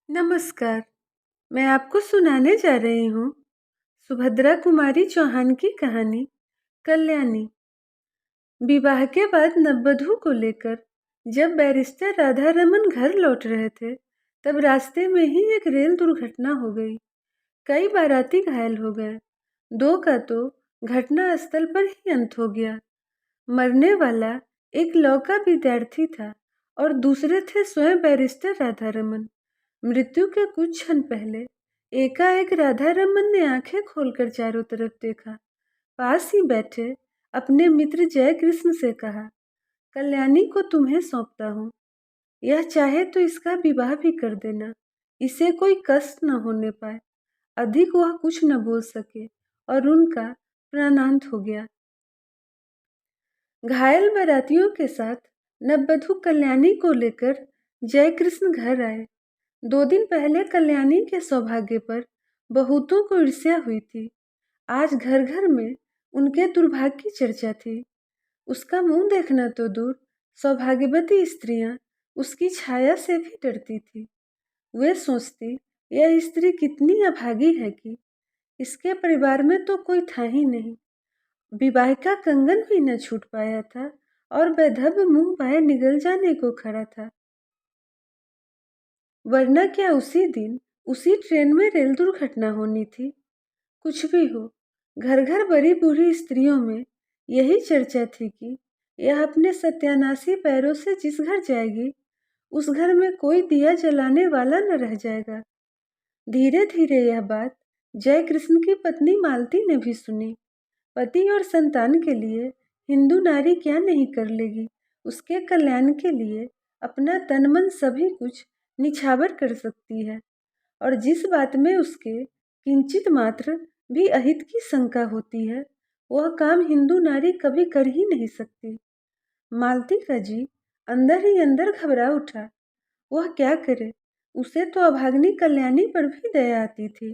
नमस्कार। मैं आपको सुनाने जा रही हूँ सुभद्रा कुमारी चौहान की कहानी कल्याणी। विवाह के बाद नववधू को लेकर जब बैरिस्टर राधा रमन घर लौट रहे थे, तब रास्ते में ही एक रेल दुर्घटना हो गई। कई बाराती घायल हो गए। दो का तो घटना स्थल पर ही अंत हो गया। मरने वाला एक लॉ का विद्यार्थी था और दूसरे थे स्वयं बैरिस्टर राधा रमन। मृत्यु के कुछ क्षण पहले एकाएक राधा रमन ने आंखें खोलकर चारों तरफ देखा। पास ही बैठे अपने मित्र जय कृष्ण से कहा, कल्याणी को तुम्हें सौंपता हूँ। यह चाहे तो इसका विवाह भी कर देना, इसे कोई कष्ट न होने पाए। अधिक वह कुछ न बोल सके और उनका प्राणांत हो गया। घायल बारातियों के साथ नववधू कल्याणी को लेकर जय कृष्ण घर आए। 2 दिन पहले कल्याणी के सौभाग्य पर बहुतों को ईर्ष्या हुई थी। आज घर घर में उनके दुर्भाग्य की चर्चा थी। उसका मुंह देखना तो दूर, सौभाग्यवती स्त्रियां उसकी छाया से भी डरती थी। वे सोचती, यह स्त्री कितनी अभागी है कि इसके परिवार में तो कोई था ही नहीं। विवाह का कंगन भी न छूट पाया था और वैधव्य मुंह बाहर निगल जाने को खड़ा था। वरना क्या उसी दिन उसी ट्रेन में रेल दुर्घटना होनी थी। कुछ भी हो, घर घर बड़ी बूढ़ी स्त्रियों में यही चर्चा थी कि यह अपने सत्यानाशी पैरों से जिस घर जाएगी, उस घर में कोई दिया जलाने वाला न रह जाएगा। धीरे धीरे यह बात जय कृष्ण की पत्नी मालती ने भी सुनी। पति और संतान के लिए हिंदू नारी क्या नहीं कर लेगी। उसके कल्याण के लिए अपना तन मन सभी कुछ निछावर कर सकती है, और जिस बात में उसके किंचित मात्र भी अहित की शंका होती है, वह काम हिंदू नारी कभी कर ही नहीं सकती। मालती का जी अंदर ही अंदर घबरा उठा। वह क्या करे, उसे तो अभाग्नि कल्याणी पर भी दया आती थी।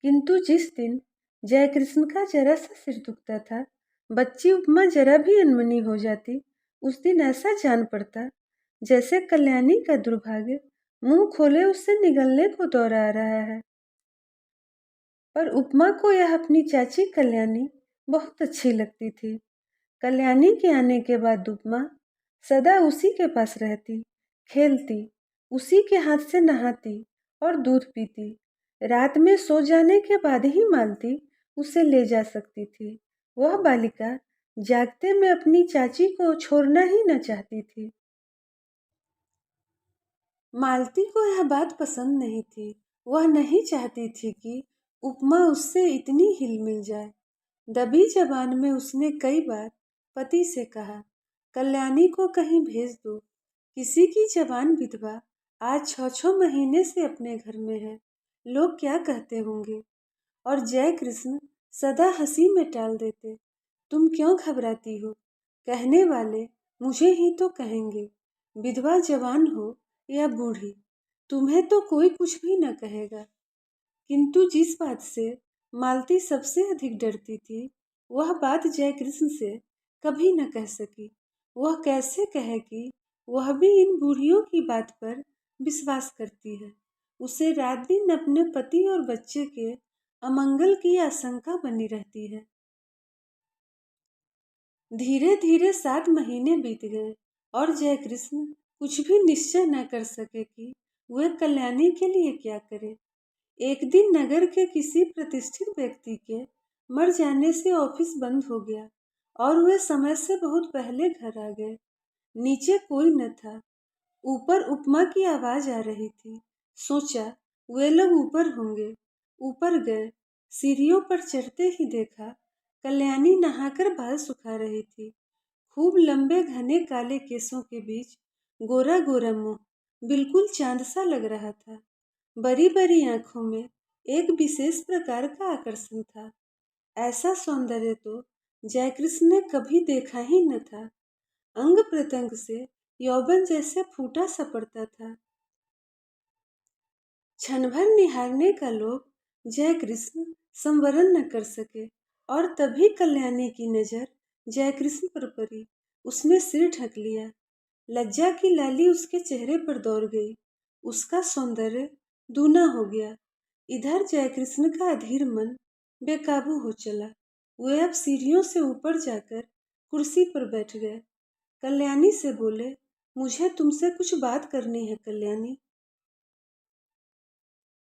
किंतु जिस दिन जय कृष्ण का जरा सा सिर दुखता था, बच्ची उपमा जरा भी अनमनी हो जाती, उस दिन ऐसा जान पड़ता जैसे कल्याणी का दुर्भाग्य मुंह खोले उससे निगलने को दौड़ा आ रहा है। पर उपमा को यह अपनी चाची कल्याणी बहुत अच्छी लगती थी। कल्याणी के आने के बाद उपमा सदा उसी के पास रहती, खेलती, उसी के हाथ से नहाती और दूध पीती। रात में सो जाने के बाद ही मालती उसे ले जा सकती थी। वह बालिका जागते में अपनी चाची को छोड़ना ही न चाहती थी। मालती को यह बात पसंद नहीं थी। वह नहीं चाहती थी कि उपमा उससे इतनी हिल मिल जाए। दबी जबान में उसने कई बार पति से कहा, कल्याणी को कहीं भेज दो। किसी की जवान विधवा आज 6-6 महीने से अपने घर में है, लोग क्या कहते होंगे। और जय कृष्ण सदा हंसी में टाल देते, तुम क्यों घबराती हो, कहने वाले मुझे ही तो कहेंगे। विधवा जवान हो या बूढ़ी, तुम्हें तो कोई कुछ भी न कहेगा। किंतु जिस बात से मालती सबसे अधिक डरती थी, वह बात जय कृष्ण से कभी न कह सकी। वह कैसे कहे कि वह भी इन बूढ़ियों की बात पर विश्वास करती है। उसे रात दिन अपने पति और बच्चे के अमंगल की आशंका बनी रहती है। धीरे धीरे 7 महीने बीत गए और जय कृष्ण कुछ भी निश्चय न कर सके कि वह कल्याणी के लिए क्या करे। एक दिन नगर के किसी प्रतिष्ठित व्यक्ति के मर जाने से ऑफिस बंद हो गया और वे समय से बहुत पहले घर आ गए। नीचे कोई न था। ऊपर उपमा की आवाज आ रही थी। सोचा वे लोग ऊपर होंगे। ऊपर गए। सीढ़ियों पर चढ़ते ही देखा कल्याणी नहाकर बाल सुखा रही थी। खूब लंबे घने काले केसों के बीच गोरा गोरा मुंह बिल्कुल चांद सा लग रहा था। बड़ी बड़ी आंखों में एक विशेष प्रकार का आकर्षण था। ऐसा सौंदर्य तो जयकृष्ण ने कभी देखा ही न था। अंग प्रत्यंग से यौवन जैसे फूटा सा पड़ता था। क्षण भर निहारने का लोभ जय कृष्ण संवरण न कर सके और तभी कल्याणी की नजर जय कृष्ण पर पड़ी। उसने सिर ढक लिया। लज्जा की लाली उसके चेहरे पर दौड़ गई। उसका सौंदर्य दूना हो गया। इधर जयकृष्ण का अधीर मन बेकाबू हो चला। वे अब सीढ़ियों से ऊपर जाकर कुर्सी पर बैठ गए। कल्याणी से बोले, मुझे तुमसे कुछ बात करनी है कल्याणी।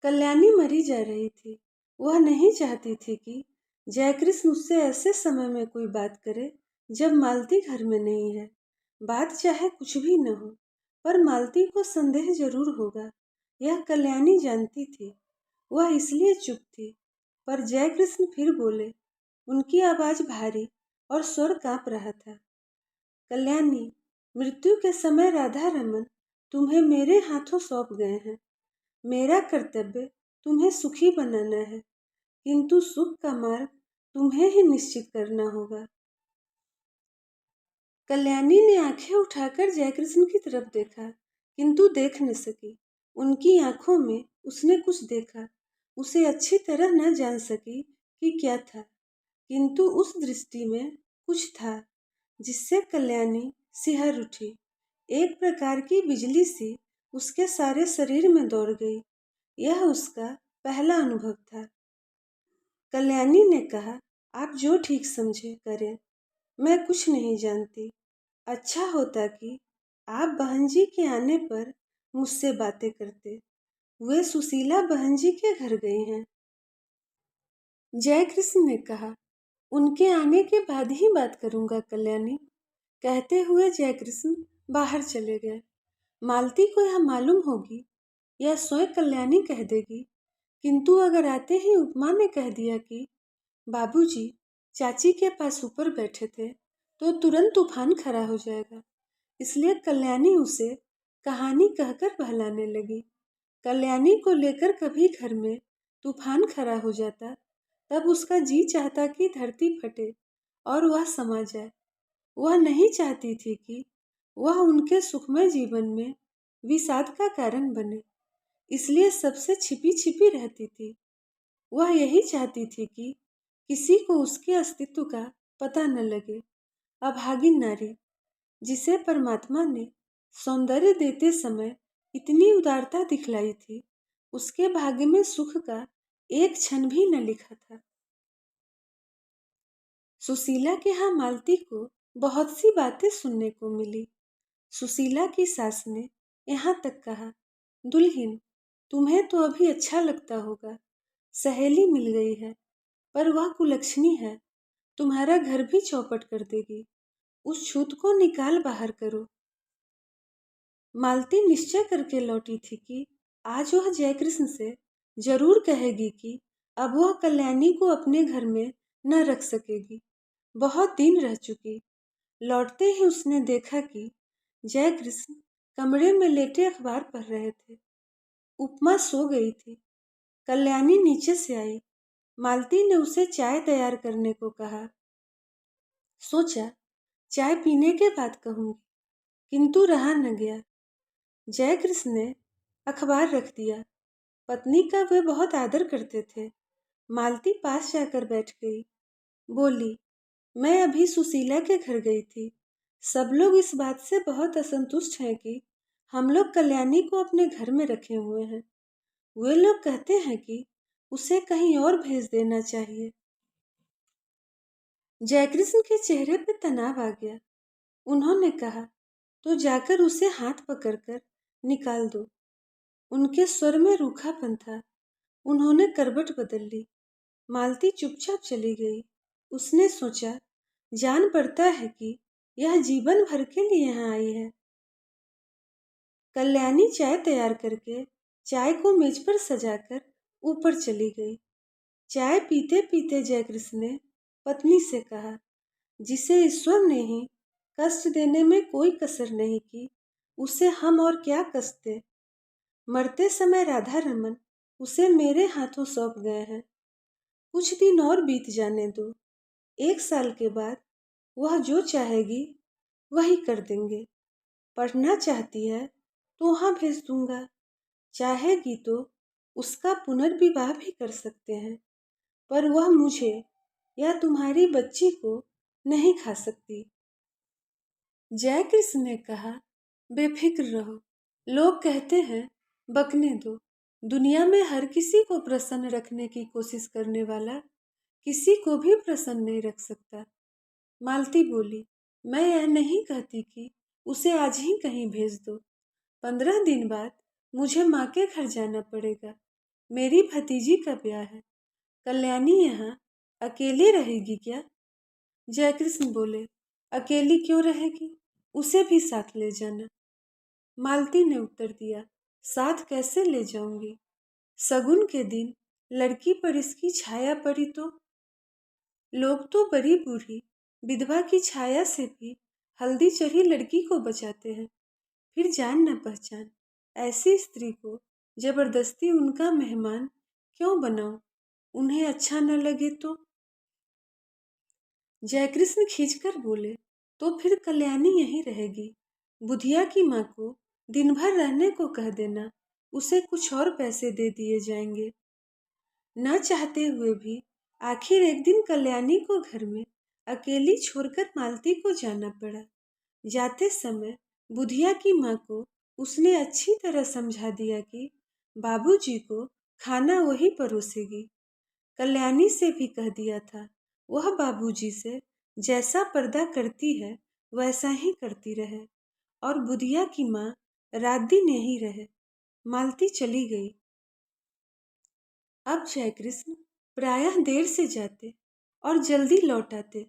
कल्याणी मरी जा रही थी। वह नहीं चाहती थी कि जयकृष्ण उससे ऐसे समय में कोई बात करे जब मालती घर में नहीं है। बात चाहे कुछ भी न हो, पर मालती को संदेह जरूर होगा, यह कल्याणी जानती थी। वह इसलिए चुप थी, पर जयकृष्ण फिर बोले। उनकी आवाज भारी और स्वर कांप रहा था। कल्याणी, मृत्यु के समय राधा रमन तुम्हें मेरे हाथों सौंप गए हैं। मेरा कर्तव्य तुम्हें सुखी बनाना है, किंतु सुख का मार्ग तुम्हें ही निश्चित करना होगा। कल्याणी ने आंखें उठाकर जयकृष्ण की तरफ देखा, किंतु देख न सकी। उनकी आंखों में उसने कुछ देखा। उसे अच्छी तरह न जान सकी कि क्या था, किंतु उस दृष्टि में कुछ था जिससे कल्याणी सिहर उठी। एक प्रकार की बिजली सी उसके सारे शरीर में दौड़ गई। यह उसका पहला अनुभव था। कल्याणी ने कहा, आप जो ठीक समझे करें, मैं कुछ नहीं जानती। अच्छा होता कि आप बहन जी के आने पर मुझसे बातें करते। वे सुशीला बहन जी के घर गई हैं। जयकृष्ण ने कहा, उनके आने के बाद ही बात करूंगा कल्याणी। कहते हुए जयकृष्ण बाहर चले गए। मालती को यह मालूम होगी या स्वयं कल्याणी कह देगी, किंतु अगर आते ही उपमा ने कह दिया कि बाबूजी चाची के पास ऊपर बैठे थे, तो तुरंत तूफान खड़ा हो जाएगा। इसलिए कल्याणी उसे कहानी कहकर बहलाने लगी। कल्याणी को लेकर कभी घर में तूफान खड़ा हो जाता, तब उसका जी चाहता कि धरती फटे और वह समा जाए। वह नहीं चाहती थी कि वह उनके सुखमय जीवन में विषाद का कारण बने, इसलिए सबसे छिपी छिपी रहती थी। वह यही चाहती थी कि किसी को उसके अस्तित्व का पता न लगे। अभागिन नारी, जिसे परमात्मा ने सौंदर्य देते समय इतनी उदारता दिखलाई थी, उसके भाग्य में सुख का एक क्षण भी न लिखा था। सुशीला के यहाँ मालती को बहुत सी बातें सुनने को मिली। सुशीला की सास ने यहाँ तक कहा, दुल्हन, तुम्हें तो अभी अच्छा लगता होगा, सहेली मिल गई है, पर वह कुलक्षणी है, तुम्हारा घर भी चौपट कर देगी। उस छूत को निकाल बाहर करो। मालती निश्चय करके लौटी थी कि आज वह जयकृष्ण से जरूर कहेगी कि अब वह कल्याणी को अपने घर में न रख सकेगी। बहुत दिन रह चुकी। लौटते ही उसने देखा कि जयकृष्ण कमरे में लेटे अखबार पढ़ रहे थे। उपमा सो गई थी। कल्याणी नीचे से आई। मालती ने उसे चाय तैयार करने को कहा। सोचा चाय पीने के बाद कहूंगी, किंतु रहा न गया। जयकृष्ण ने अखबार रख दिया। पत्नी का वे बहुत आदर करते थे। मालती पास जाकर बैठ गई। बोली, मैं अभी सुशीला के घर गई थी। सब लोग इस बात से बहुत असंतुष्ट हैं कि हम लोग कल्याणी को अपने घर में रखे हुए हैं। वे लोग कहते हैं कि उसे कहीं और भेज देना चाहिए। जयकृष्ण के चेहरे पर तनाव आ गया। उन्होंने कहा, तो जाकर उसे हाथ पकड़कर निकाल दो। उनके स्वर में रूखापन था। उन्होंने करवट बदल ली। मालती चुपचाप चली गई। उसने सोचा, जान पड़ता है कि यह जीवन भर के लिए यहाँ आई है। कल्याणी चाय तैयार करके चाय को मेज पर सजाकर ऊपर चली गई। चाय पीते पीते जयकृष्ण ने पत्नी से कहा, जिसे ईश्वर ने ही कष्ट देने में कोई कसर नहीं की, उसे हम और क्या कष्ट दे। मरते समय राधा रमन उसे मेरे हाथों सौंप गए हैं। कुछ दिन और बीत जाने दो। 1 साल के बाद वह जो चाहेगी वही कर देंगे। पढ़ना चाहती है तो वहाँ भेज दूंगा। चाहेगी तो उसका पुनर्विवाह भी कर सकते हैं, पर वह मुझे या तुम्हारी बच्ची को नहीं खा सकती। जयकृष्ण ने कहा, बेफिक्र रहो। लोग कहते हैं बकने दो। दुनिया में हर किसी को प्रसन्न रखने की कोशिश करने वाला किसी को भी प्रसन्न नहीं रख सकता। मालती बोली, मैं यह नहीं कहती कि उसे आज ही कहीं भेज दो। 15 दिन बाद मुझे माँ के घर जाना पड़ेगा। मेरी भतीजी का ब्याह है। कल्याणी यहाँ अकेले रहेगी क्या? जयकृष्ण बोले, अकेली क्यों रहेगी, उसे भी साथ ले जाना। मालती ने उत्तर दिया, साथ कैसे ले जाऊंगी? शगुन के दिन लड़की पर इसकी छाया पड़ी तो? लोग तो बड़ी बूढ़ी विधवा की छाया से भी हल्दी चढ़ी लड़की को बचाते हैं। फिर जान न पहचान ऐसी स्त्री को जबरदस्ती उनका मेहमान क्यों बनाऊं? उन्हें अच्छा न लगे तो? जयकृष्ण खींचकर बोले, तो फिर कल्याणी यहीं रहेगी। बुधिया की माँ को दिन भर रहने को कह देना, उसे कुछ और पैसे दे दिए जाएंगे। न चाहते हुए भी आखिर एक दिन कल्याणी को घर में अकेली छोड़कर मालती को जाना पड़ा। जाते समय बुधिया की माँ को उसने अच्छी तरह समझा दिया कि बाबूजी को खाना वही परोसेगी। कल्याणी से भी कह दिया था वह बाबूजी से जैसा पर्दा करती है वैसा ही करती रहे और बुधिया की माँ रात दिन यहीं रहे। मालती चली गई। अब जयकृष्ण प्रायः देर से जाते और जल्दी लौट आते।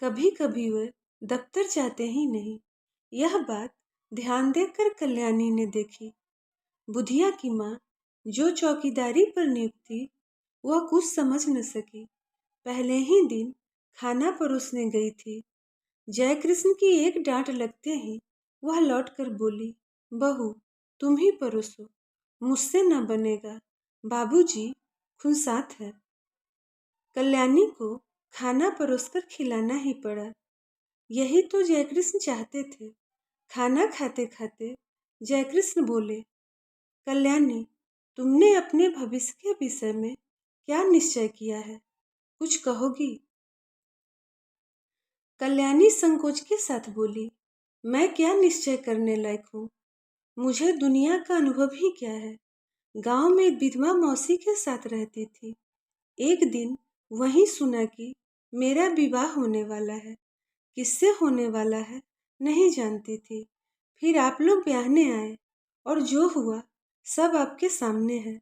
कभी कभी वे दफ्तर जाते ही नहीं। यह बात ध्यान देकर कल्याणी ने देखी। बुधिया की माँ जो चौकीदारी पर नियुक्त थी वह कुछ समझ न सकी। पहले ही दिन खाना परोसने गई थी। जयकृष्ण की एक डांट लगते ही वह लौटकर बोली, बहू तुम ही परोसो, मुझसे न बनेगा, बाबूजी खुनसात है। कल्याणी को खाना परोसकर खिलाना ही पड़ा। यही तो जयकृष्ण चाहते थे। खाना खाते खाते जयकृष्ण बोले, कल्याणी तुमने अपने भविष्य के विषय में क्या निश्चय किया है, कुछ कहोगी? कल्याणी संकोच के साथ बोली, मैं क्या निश्चय करने लायक हूँ? मुझे दुनिया का अनुभव ही क्या है। गांव में विधवा मौसी के साथ रहती थी। एक दिन वहीं सुना कि मेरा विवाह होने वाला है। किससे होने वाला है नहीं जानती थी। फिर आप लोग ब्याहने आए और जो हुआ सब आपके सामने है।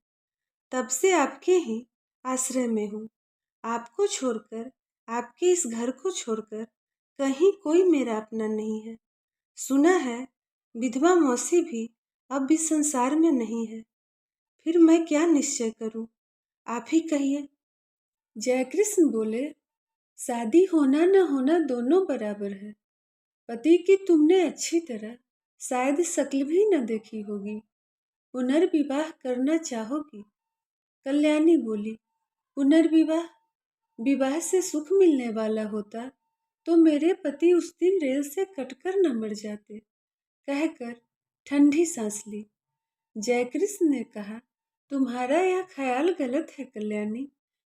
तब से आपके ही आश्रय में हूँ। आपको छोड़कर, आपके इस घर को छोड़कर कहीं कोई मेरा अपना नहीं है। सुना है विधवा मौसी भी अब इस संसार में नहीं है। फिर मैं क्या निश्चय करूं, आप ही कहिए। जयकृष्ण बोले, शादी होना न होना दोनों बराबर है। पति की तुमने अच्छी तरह शायद शक्ल भी न देखी होगी। पुनर्विवाह करना चाहोगी? कल्याणी बोली, पुनर्विवाह? विवाह से सुख मिलने वाला होता तो मेरे पति उस दिन रेल से कटकर न मर जाते, कहकर ठंडी सांस ली। जयकृष्ण ने कहा, तुम्हारा यह ख्याल गलत है कल्याणी।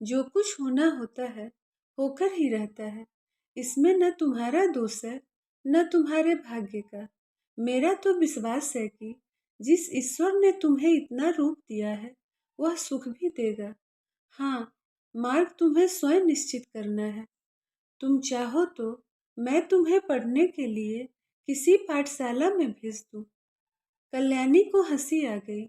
जो कुछ होना होता है होकर ही रहता है। इसमें न तुम्हारा दोष है न तुम्हारे भाग्य का। मेरा तो विश्वास है कि जिस ईश्वर ने तुम्हें इतना रूप दिया है वह सुख भी देगा। हाँ, मार्ग तुम्हें स्वयं निश्चित करना है। तुम चाहो तो मैं तुम्हें पढ़ने के लिए किसी पाठशाला में भेज दूं। कल्याणी को हंसी आ गई।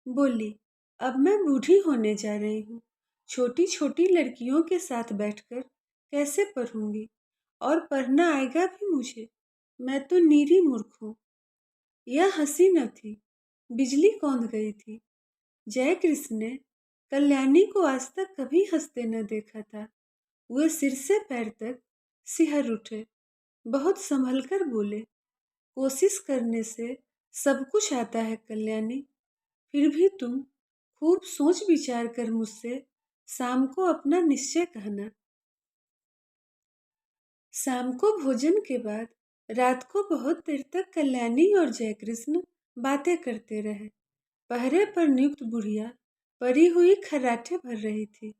बोली, अब मैं बूढ़ी होने जा रही हूँ। छोटी छोटी लड़कियों के साथ बैठकर कैसे पढ़ूंगी? और पढ़ना आएगा भी मुझे? मैं तो नीरी मूर्ख हूँ। यह हंसी न थी, बिजली कौंध गई थी। जय कृष्ण ने कल्याणी को आज तक कभी हंसते न देखा था। वे सिर से पैर तक सिहर उठे। बहुत संभल कर बोले, कोशिश करने से सब कुछ आता है कल्याणी। फिर भी तुम खूब सोच विचार कर मुझसे शाम को अपना निश्चय कहना। शाम को भोजन के बाद रात को बहुत देर तक कल्याणी और जयकृष्ण बातें करते रहे। पहरे पर नियुक्त बुढ़िया परी हुई खर्राटे भर रही थी।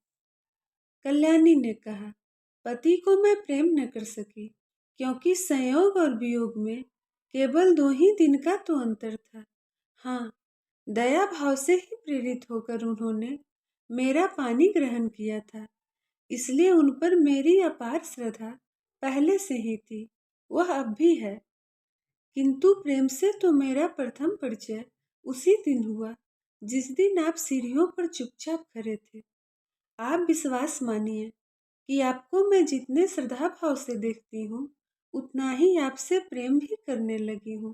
कल्याणी ने कहा, पति को मैं प्रेम न कर सकी क्योंकि संयोग और वियोग में केवल 2 ही दिन का तो अंतर था। हाँ, दया भाव से ही प्रेरित होकर उन्होंने मेरा पानी ग्रहण किया था, इसलिए उन पर मेरी अपार श्रद्धा पहले से ही थी, वह अब भी है। किंतु प्रेम से तो मेरा प्रथम परिचय उसी दिन हुआ जिस दिन आप सीढ़ियों पर चुपचाप खड़े थे। आप विश्वास मानिए कि आपको मैं जितने श्रद्धा भाव से देखती हूँ, उतना ही आपसे प्रेम भी करने लगी हूँ।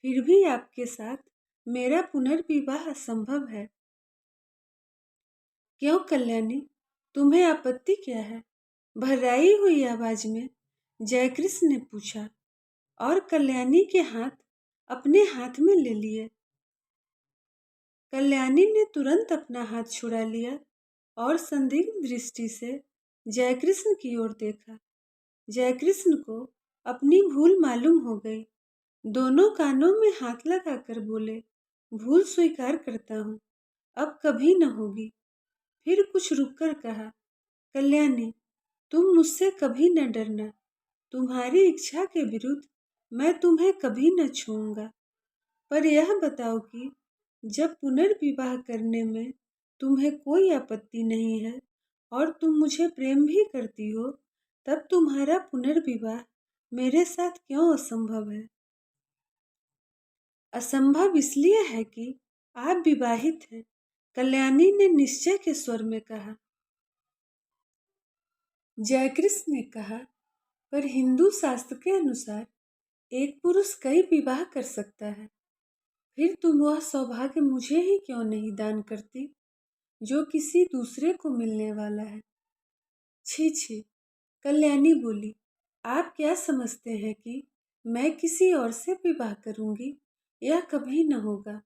फिर भी आपके साथ मेरा पुनर्विवाह असंभव है। क्यों कल्याणी, तुम्हें आपत्ति क्या है? भर्राई हुई आवाज में जयकृष्ण ने पूछा और कल्याणी के हाथ अपने हाथ में ले लिए। कल्याणी ने तुरंत अपना हाथ छुड़ा लिया और संदिग्ध दृष्टि से जयकृष्ण की ओर देखा। जयकृष्ण को अपनी भूल मालूम हो गई। दोनों कानों में हाथ लगाकर बोले, भूल स्वीकार करता हूँ, अब कभी न होगी। फिर कुछ रुककर कहा, कल्याणी, तुम मुझसे कभी न डरना। तुम्हारी इच्छा के विरुद्ध मैं तुम्हें कभी न छूऊंगा। पर यह बताओ कि जब पुनर्विवाह करने में तुम्हें कोई आपत्ति नहीं है और तुम मुझे प्रेम भी करती हो, तब तुम्हारा पुनर्विवाह मेरे साथ क्यों असंभव है? असंभव इसलिए है कि आप विवाहित हैं, कल्याणी ने निश्चय के स्वर में कहा। जयकृष्ण ने कहा, पर हिंदू शास्त्र के अनुसार एक पुरुष कई विवाह कर सकता है। फिर तुम वह सौभाग्य मुझे ही क्यों नहीं दान करती जो किसी दूसरे को मिलने वाला है? छी छी, कल्याणी बोली, आप क्या समझते हैं कि मैं किसी और से विवाह करूंगी? यह कभी न होगा।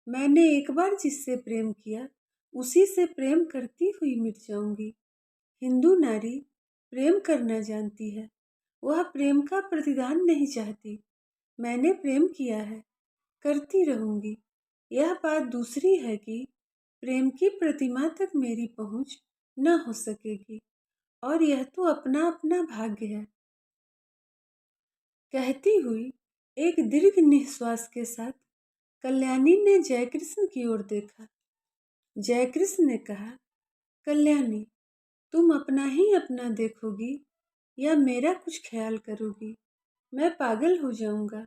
मैंने एक बार जिससे प्रेम किया, उसी से प्रेम करती हुई मिट जाऊंगी। हिंदू नारी प्रेम करना जानती है, वह प्रेम का प्रतिदान नहीं चाहती। मैंने प्रेम किया है, करती रहूंगी। यह बात दूसरी है कि प्रेम की प्रतिमा तक मेरी पहुंच न हो सकेगी, और यह तो अपना अपना भाग्य है। कहती हुई एक दीर्घ निश्वास के साथ कल्याणी ने जयकृष्ण की ओर देखा। जयकृष्ण ने कहा, कल्याणी, तुम अपना ही अपना देखोगी या मेरा कुछ ख्याल करोगी? मैं पागल हो जाऊंगा।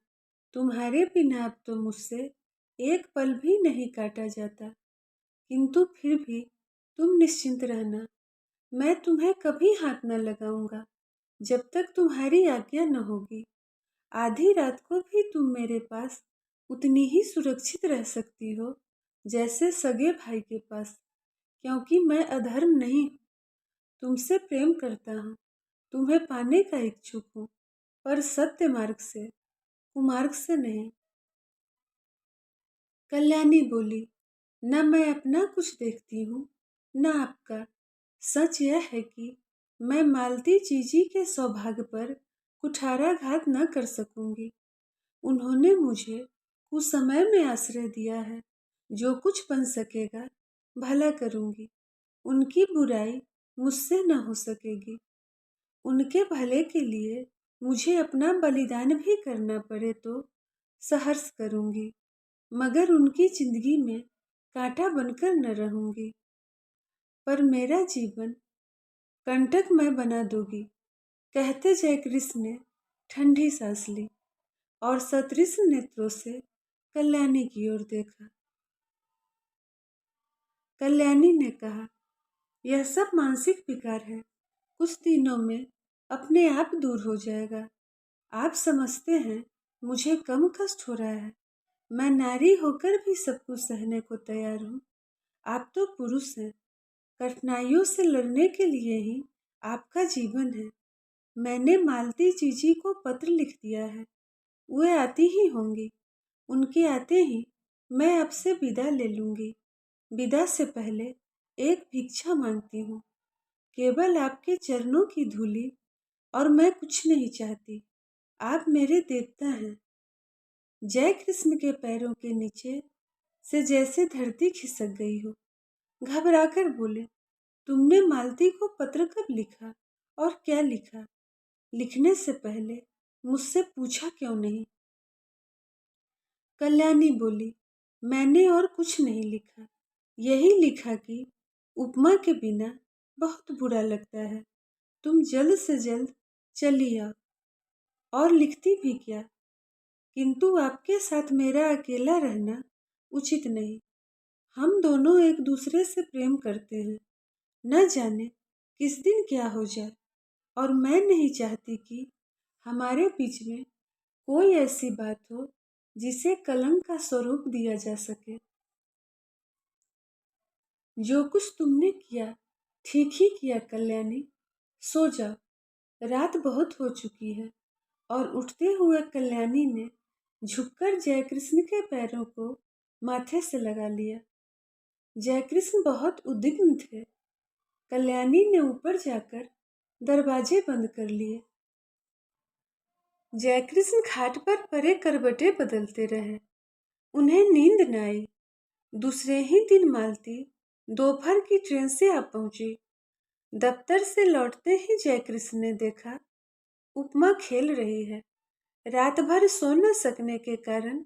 तुम्हारे बिना अब तो मुझसे एक पल भी नहीं काटा जाता। किंतु फिर भी तुम निश्चिंत रहना, मैं तुम्हें कभी हाथ न लगाऊंगा जब तक तुम्हारी आज्ञा न होगी। आधी रात को भी तुम मेरे पास उतनी ही सुरक्षित रह सकती हो जैसे सगे भाई के पास, क्योंकि मैं अधर्म नहीं हूँ। तुमसे प्रेम करता हूँ, तुम्हें पाने का इच्छुक हूँ, पर सत्य मार्ग से, कुमार्ग से नहीं। कल्याणी बोली, न मैं अपना कुछ देखती हूँ, न आपका। सच यह है कि मैं मालती जीजी के सौभाग्य पर कुठाराघात न कर सकूंगी। उन्होंने मुझे कुछ समय में आश्रय दिया है। जो कुछ बन सकेगा भला करूंगी। उनकी बुराई मुझसे न हो सकेगी। उनके भले के लिए मुझे अपना बलिदान भी करना पड़े तो सहर्ष करूंगी, मगर उनकी जिंदगी में कांटा बनकर न रहूंगी। पर मेरा जीवन कंटक में बना दोगी, कहते जयकृष्ण ने ठंडी सांस ली और सतृष्ण नेत्रों से कल्याणी की ओर देखा। कल्याणी ने कहा, यह सब मानसिक विकार है, कुछ दिनों में अपने आप दूर हो जाएगा। आप समझते हैं मुझे कम कष्ट हो रहा है। मैं नारी होकर भी सब कुछ सहने को तैयार हूँ। आप तो पुरुष हैं, कठिनाइयों से लड़ने के लिए ही आपका जीवन है। मैंने मालती जीजी को पत्र लिख दिया है, वे आती ही होंगी। उनके आते ही मैं आपसे विदा ले लूंगी। विदा से पहले एक भिक्षा मांगती हूँ, केवल आपके चरणों की धूली, और मैं कुछ नहीं चाहती। आप मेरे देवता हैं। जय कृष्ण के पैरों के नीचे से जैसे धरती खिसक गई हो। घबराकर बोले, तुमने मालती को पत्र कब लिखा और क्या लिखा? लिखने से पहले मुझसे पूछा क्यों नहीं? कल्याणी बोली, मैंने और कुछ नहीं लिखा, यही लिखा कि उपमा के बिना बहुत बुरा लगता है, तुम जल्द से जल्द चली आओ। और लिखती भी क्या, किंतु आपके साथ मेरा अकेला रहना उचित नहीं। हम दोनों एक दूसरे से प्रेम करते हैं, न जाने किस दिन क्या हो जाए, और मैं नहीं चाहती कि हमारे बीच में कोई ऐसी बात हो जिसे कलंक का स्वरूप दिया जा सके। जो कुछ तुमने किया ठीक ही किया कल्याणी, सो जाओ, रात बहुत हो चुकी है। और उठते हुए कल्याणी ने झुककर जयकृष्ण के पैरों को माथे से लगा लिया। जयकृष्ण बहुत उद्विग्न थे। कल्याणी ने ऊपर जाकर दरवाजे बंद कर लिए। जयकृष्ण खाट पर पड़े करवटें बदलते रहे, उन्हें नींद न आई। दूसरे ही दिन मालती दोपहर की ट्रेन से आ पहुंची। दफ्तर से लौटते ही जयकृष्ण ने देखा उपमा खेल रही है। रात भर सो न सकने के कारण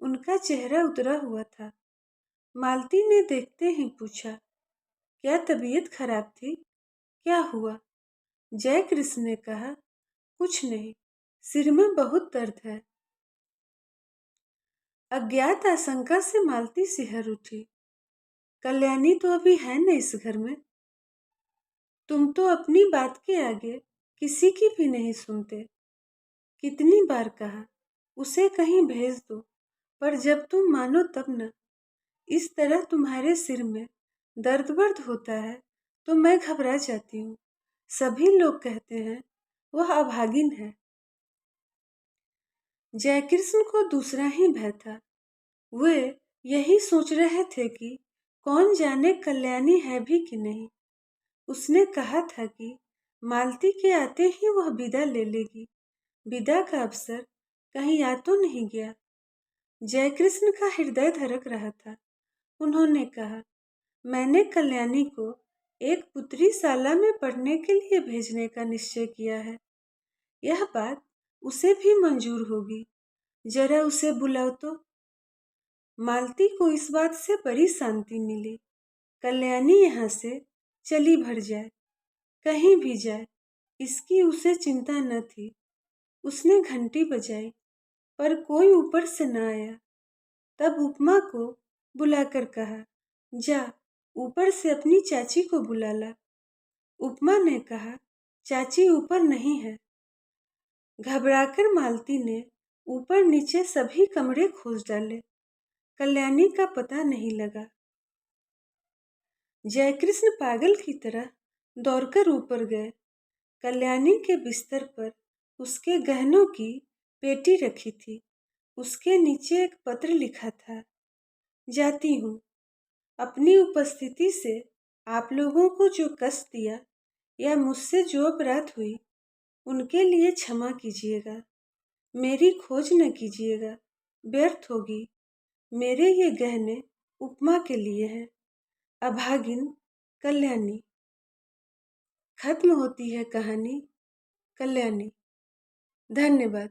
उनका चेहरा उतरा हुआ था। मालती ने देखते ही पूछा, क्या तबीयत खराब थी, क्या हुआ? जयकृष्ण ने कहा, कुछ नहीं, सिर में बहुत दर्द है। अज्ञात आशंका से मालती सिहर उठी। कल्याणी तो अभी है न इस घर में। तुम तो अपनी बात के आगे किसी की भी नहीं सुनते। कितनी बार कहा उसे कहीं भेज दो, पर जब तुम मानो तब न। इस तरह तुम्हारे सिर में दर्द वर्द होता है तो मैं घबरा जाती हूँ। सभी लोग कहते हैं वह अभागिन है। जयकृष्ण को दूसरा ही भय था। वे यही सोच रहे थे कि कौन जाने कल्याणी है भी कि नहीं। उसने कहा था कि मालती के आते ही वह विदा ले लेगी। विदा का अवसर कहीं आ तो नहीं गया। जयकृष्ण का हृदय धड़क रहा था। उन्होंने कहा, मैंने कल्याणी को एक पुत्रीशाला में पढ़ने के लिए भेजने का निश्चय किया है। यह बात उसे भी मंजूर होगी। जरा उसे बुलाओ तो। मालती को इस बात से बड़ी शांति मिली। कल्याणी यहाँ से चली भर जाए, कहीं भी जाए, इसकी उसे चिंता न थी। उसने घंटी बजाई, पर कोई ऊपर से न आया। तब उपमा को बुलाकर कहा, जा ऊपर से अपनी चाची को बुला ला। उपमा ने कहा, चाची ऊपर नहीं है। घबराकर मालती ने ऊपर नीचे सभी कमरे खोज डाले, कल्याणी का पता नहीं लगा। जयकृष्ण पागल की तरह दौड़कर ऊपर गए। कल्याणी के बिस्तर पर उसके गहनों की पेटी रखी थी। उसके नीचे एक पत्र लिखा था, जाती हूँ। अपनी उपस्थिति से आप लोगों को जो कष्ट दिया या मुझसे जो अपराध हुई उनके लिए क्षमा कीजिएगा। मेरी खोज न कीजिएगा, व्यर्थ होगी। मेरे ये गहने उपमा के लिए हैं। अभागिन कल्याणी। खत्म होती है कहानी कल्याणी। धन्यवाद।